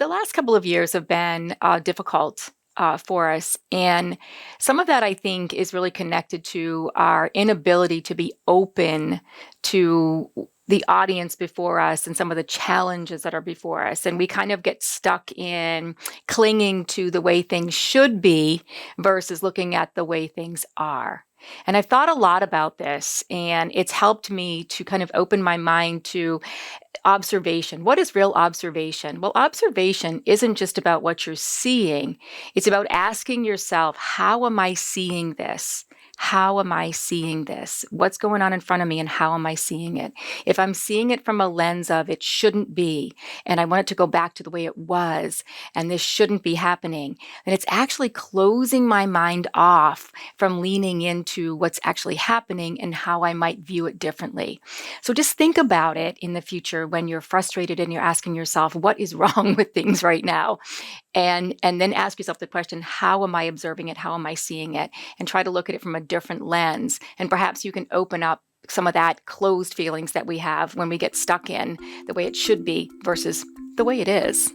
the last couple of years have been difficult for us. And some of that, I think, is really connected to our inability to be open to the audience before us and some of the challenges that are before us. And we kind of get stuck in clinging to the way things should be versus looking at the way things are. And I've thought a lot about this, and it's helped me to kind of open my mind to observation. What is real observation? Well, observation isn't just about what you're seeing. It's about asking yourself, how am I seeing this? How am I seeing this? What's going on in front of me and how am I seeing it? If I'm seeing it from a lens of it shouldn't be, and I want it to go back to the way it was, and this shouldn't be happening, then it's actually closing my mind off from leaning into what's actually happening and how I might view it differently. So just think about it in the future when you're frustrated and you're asking yourself, what is wrong with things right now? And then ask yourself the question, how am I observing it? How am I seeing it? And try to look at it from a different lens. And perhaps you can open up some of that closed feelings that we have when we get stuck in the way it should be versus the way it is.